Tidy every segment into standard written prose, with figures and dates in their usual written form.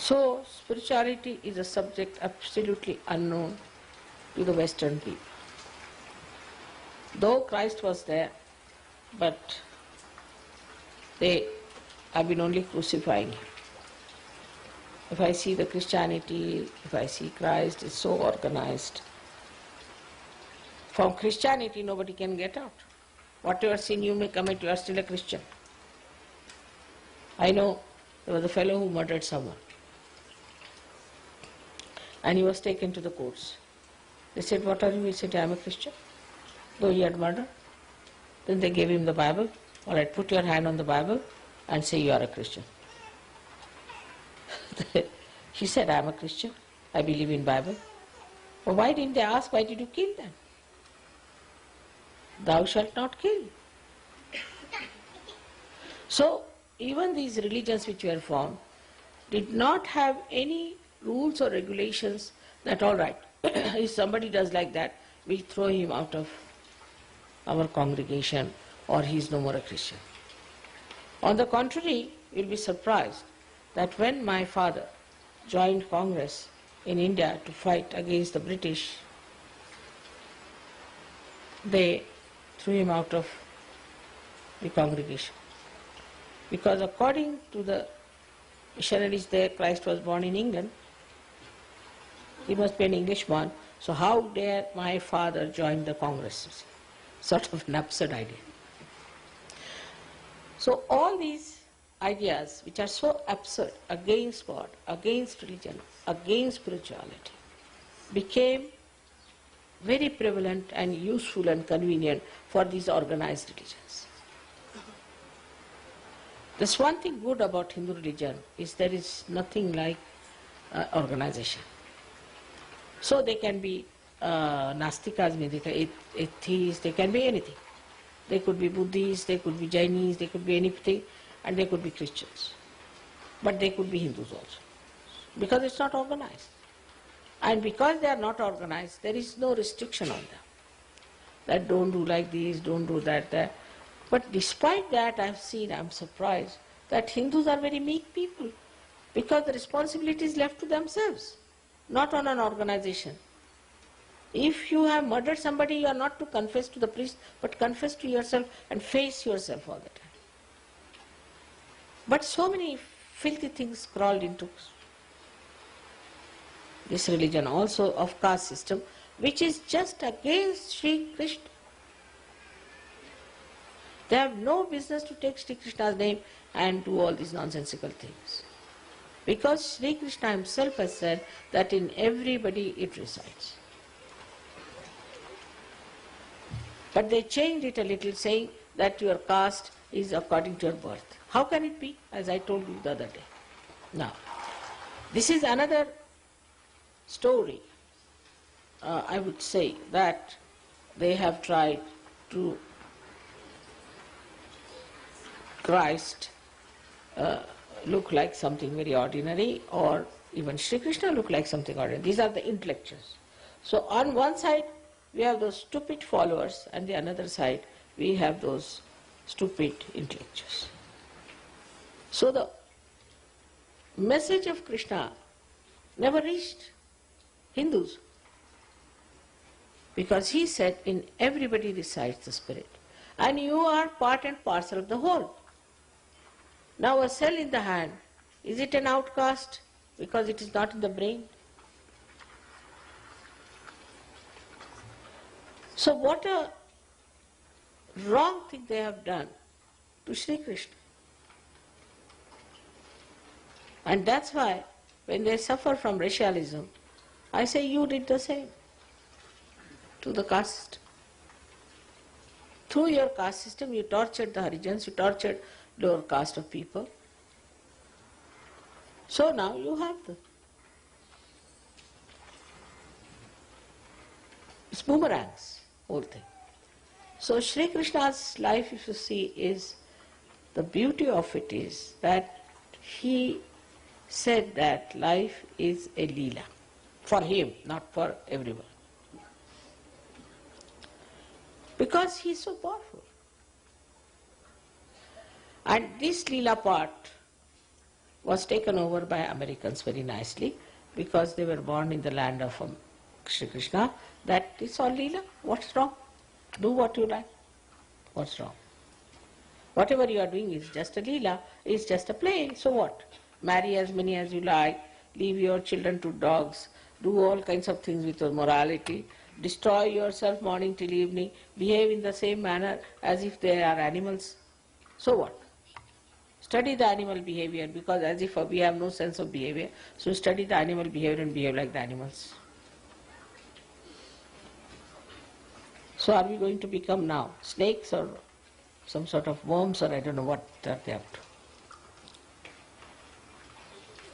So, spirituality is a subject absolutely unknown to the Western people. Though Christ was there, but they have been only crucifying him. If I see the Christianity, if I see Christ, it's so organized. From Christianity nobody can get out. Whatever sin you may commit, you are still a Christian. I know there was a fellow who murdered someone. And he was taken to the courts. They said, "What are you?" He said, "I am a Christian." Though he had murdered. Then they gave him the Bible. All right, put your hand on the Bible and say you are a Christian. He said, "I am a Christian. I believe in Bible." Well, why didn't they ask, why did you kill them? Thou shalt not kill. So, even these religions which were formed did not have any rules or regulations that, all right, if somebody does like that, we throw him out of our congregation or he is no more a Christian. On the contrary, you will be surprised that when my father joined Congress in India to fight against the British, they threw him out of the congregation. Because according to the missionaries there, Christ was born in England. He must be an Englishman. So how dare my father join the Congress? Sort of an absurd idea. So all these ideas which are so absurd against God, against religion, against spirituality, became very prevalent and useful and convenient for these organized religions. There's one thing good about Hindu religion is there is nothing like organization. So they can be Nastikas, they can be atheists, they can be anything. They could be Buddhists, they could be Jainis, they could be anything, and they could be Christians. But they could be Hindus also, because it's not organized. And because they are not organized, there is no restriction on them. That don't do like this, don't do that. But despite that, I'm surprised that Hindus are very meek people, because the responsibility is left to themselves, not on an organization. If you have murdered somebody, you are not to confess to the priest, but confess to yourself and face yourself all the time. But so many filthy things crawled into this religion also of caste system, which is just against Shri Krishna. They have no business to take Shri Krishna's name and do all these nonsensical things. Because Shri Krishna himself has said that in everybody it resides. But they changed it a little, saying that your caste is according to your birth. How can it be? As I told you the other day. Now, this is another story. I would say that they have tried to Christ look like something very ordinary, or even Shri Krishna look like something ordinary. These are the intellectuals. So on one side we have those stupid followers, and the other side we have those stupid intellectuals. So the message of Krishna never reached Hindus, because he said in everybody resides the spirit, and you are part and parcel of the whole. Now a cell in the hand, is it an outcast because it is not in the brain? So what a wrong thing they have done to Shri Krishna. And that's why when they suffer from racialism, I say you did the same to the caste system. Through your caste system you tortured the Harijans, you tortured lower caste of people. So now you have the... It's boomerangs, whole thing. So Shri Krishna's life, if you see, is, the beauty of it is that he said that life is a leela. For him, not for everyone. Because he is so powerful. And this leela part was taken over by Americans very nicely because they were born in the land of Shri Krishna. That is all Leela. What's wrong? Do what you like. What's wrong? Whatever you are doing is just a Leela, is just a play. So what? Marry as many as you like, leave your children to dogs, do all kinds of things with your morality, destroy yourself morning till evening, behave in the same manner as if they are animals. So what? Study the animal behavior, because as if we have no sense of behavior, so study the animal behavior and behave like the animals. So are we going to become now snakes or some sort of worms, or I don't know what are they up to?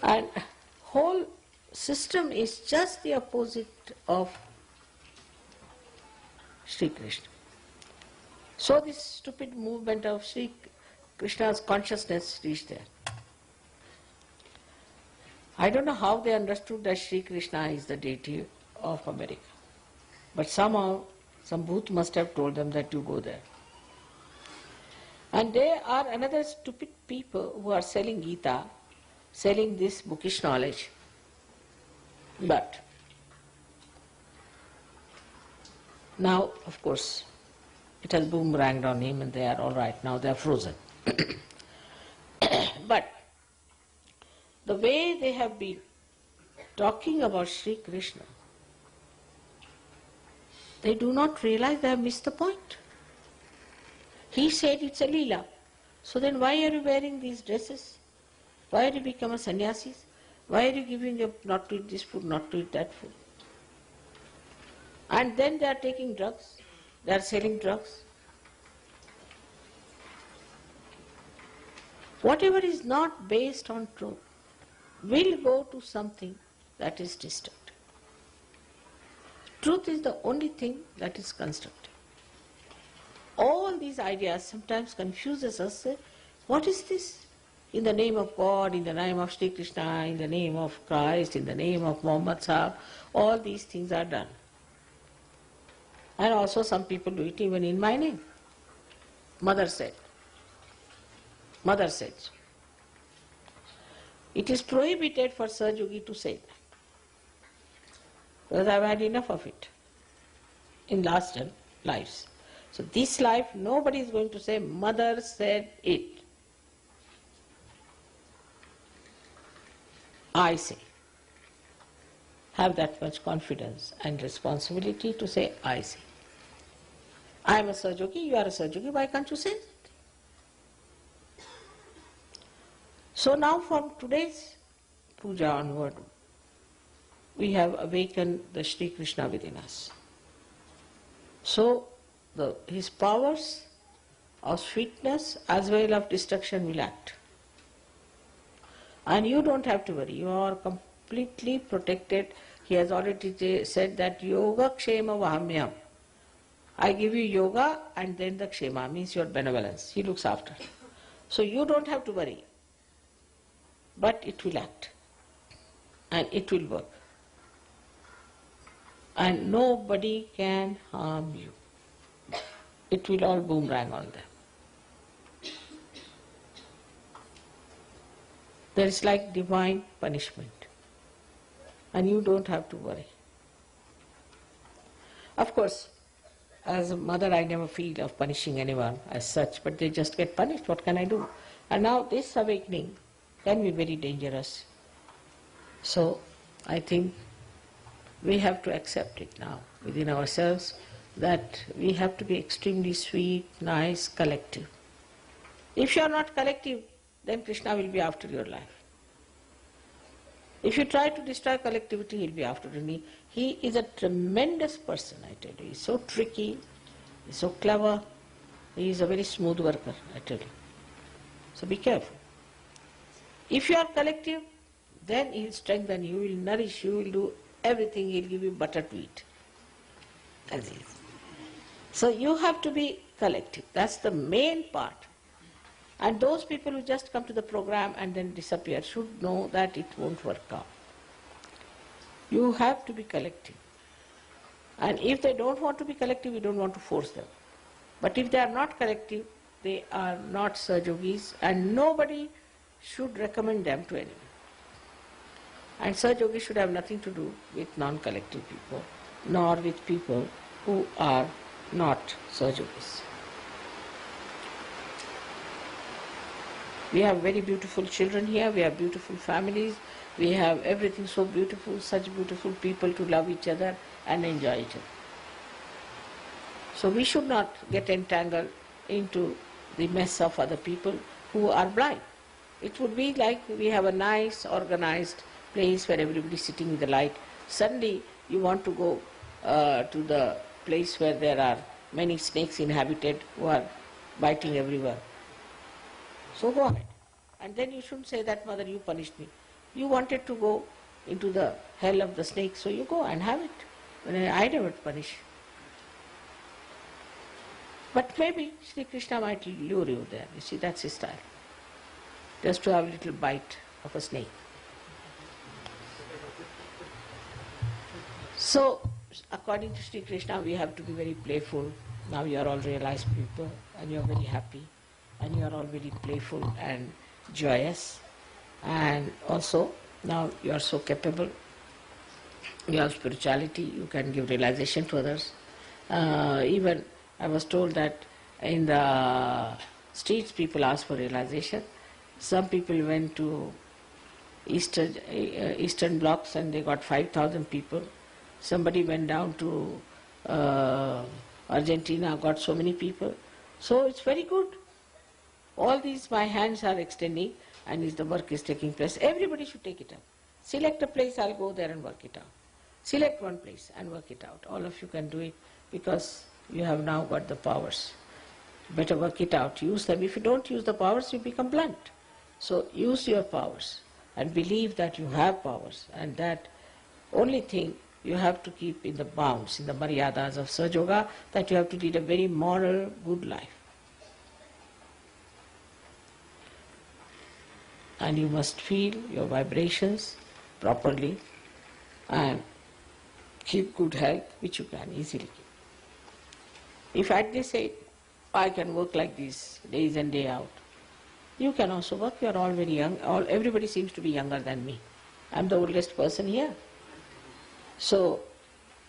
And whole system is just the opposite of Shri Krishna. So this stupid movement of Shri Krishna's consciousness reached there. I don't know how they understood that Shri Krishna is the deity of America. But somehow, some bhoot must have told them that you go there. And they are another stupid people who are selling Gita, selling this bookish knowledge. But now, of course, it has boomeranged on him and they are all right now, they are frozen. But the way they have been talking about Shri Krishna, they do not realize they have missed the point. He said it's a Leela. So then why are you wearing these dresses? Why are you become a sannyasis? Why are you giving up not to eat this food, not to eat that food? And then they are taking drugs. They are selling drugs. Whatever is not based on truth will go to something that is destructive. Truth is the only thing that is constructive. All these ideas sometimes confuses us. What is this? In the name of God, in the name of Shri Krishna, in the name of Christ, in the name of Muhammad Sahib, all these things are done. And also some people do it even in my name. Mother said. Mother said so. It is prohibited for Sahaja to say that. Because I have had enough of it in last lives. So this life, nobody is going to say, Mother said it. I say. Have that much confidence and responsibility to say, I say. I am a Sahaja, you are a Sahaja, why can't you say it? So now from today's puja onward, we have awakened the Shri Krishna within us. So his powers of sweetness as well of destruction will act. And you don't have to worry, you are completely protected. He has already said that yoga kshema vahamyam. I give you yoga and then the kshema means your benevolence. He looks after. So you don't have to worry. But it will act. And it will work. And nobody can harm you. It will all boomerang on them. There is like divine punishment. And you don't have to worry. Of course, as a mother I never feel of punishing anyone as such, but they just get punished. What can I do? And now this awakening can be very dangerous. So I think we have to accept it now within ourselves that we have to be extremely sweet, nice, collective. If you are not collective, then Krishna will be after your life. If you try to destroy collectivity, he will be after you. He is a tremendous person, I tell you. He is so tricky, he is so clever, he is a very smooth worker, I tell you. So be careful. If you are collective, then he will strengthen you, he will nourish you, he will do everything, he will give you butter to eat. As is. So you have to be collective. That's the main part. And those people who just come to the program and then disappear should know that it won't work out. You have to be collective. And if they don't want to be collective, you don't want to force them. But if they are not collective, they are not Sahajogis, and nobody should recommend them to anyone. And Sahaja Yogi should have nothing to do with non-collective people, nor with people who are not Sahaja Yogis. We have very beautiful children here, we have beautiful families, we have everything so beautiful, such beautiful people to love each other and enjoy each other. So we should not get entangled into the mess of other people who are blind. It would be like we have a nice organized place where everybody is sitting in the light. Suddenly you want to go to the place where there are many snakes inhabited who are biting everywhere. So go ahead. And then you shouldn't say that, Mother, you punished me. You wanted to go into the hell of the snakes, so you go and have it. I never punish. But maybe Shri Krishna might lure you there. You see, that's his style. Just to have a little bite of a snake. So, according to Shri Krishna, we have to be very playful. Now you are all realized people and you are very happy and you are all very playful and joyous. And also, now you are so capable. You have spirituality, you can give realization to others. Even I was told that in the streets people ask for realization. Some people went to Eastern blocks and they got 5,000 people. Somebody went down to Argentina, got so many people. So it's very good. All these my hands are extending and the work is taking place. Everybody should take it up. Select a place, I'll go there and work it out. Select one place and work it out. All of you can do it because you have now got the powers. Better work it out, use them. If you don't use the powers, you become blunt. So use your powers and believe that you have powers, and that only thing you have to keep in the bounds, in the maryadas of Sahaja Yoga, that you have to lead a very moral, good life. And you must feel your vibrations properly and keep good health, which you can easily keep. If at this age I can work like this, days and day out, you can also work. You are all very young. Everybody seems to be younger than me. I am the oldest person here. So,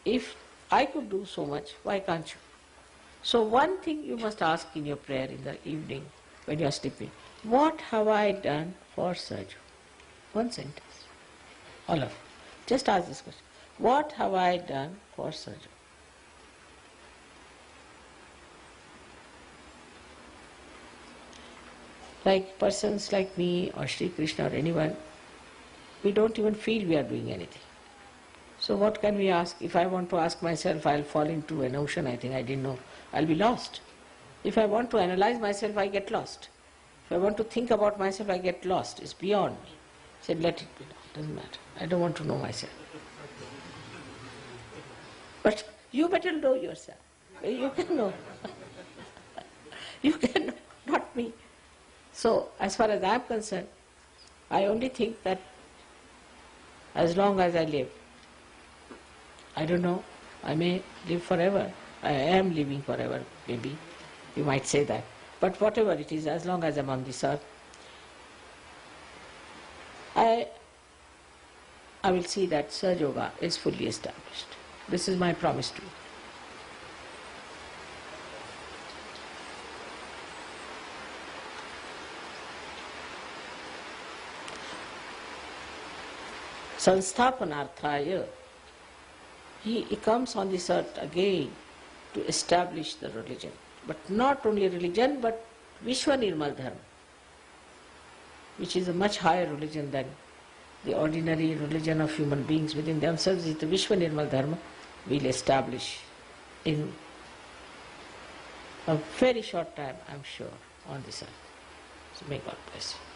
if I could do so much, why can't you? So one thing you must ask in your prayer in the evening when you are sleeping, what have I done for Sahaja? One sentence. All of you. Just ask this question. What have I done for Sahaja? Like persons like me or Shri Krishna or anyone, we don't even feel we are doing anything. So what can we ask? If I want to ask myself, I'll fall into an ocean, I think, I didn't know. I'll be lost. If I want to analyze myself, I get lost. If I want to think about myself, I get lost. It's beyond me. I said, let it be. Doesn't matter. I don't want to know myself. But you better know yourself. You can know. You can know, not me. So, as far as I am concerned, I only think that as long as I live, I don't know, I may live forever. I am living forever, maybe. You might say that. But whatever it is, as long as I am on this earth, I will see that Sahaja Yoga is fully established. This is my promise to you. Sansthapanarthaya, he comes on this earth again to establish the religion. But not only religion, but Vishwa Nirmal Dharma, which is a much higher religion than the ordinary religion of human beings within themselves. Is the Vishwa Nirmal Dharma will establish in a very short time, I am sure, on this earth. So may God bless you.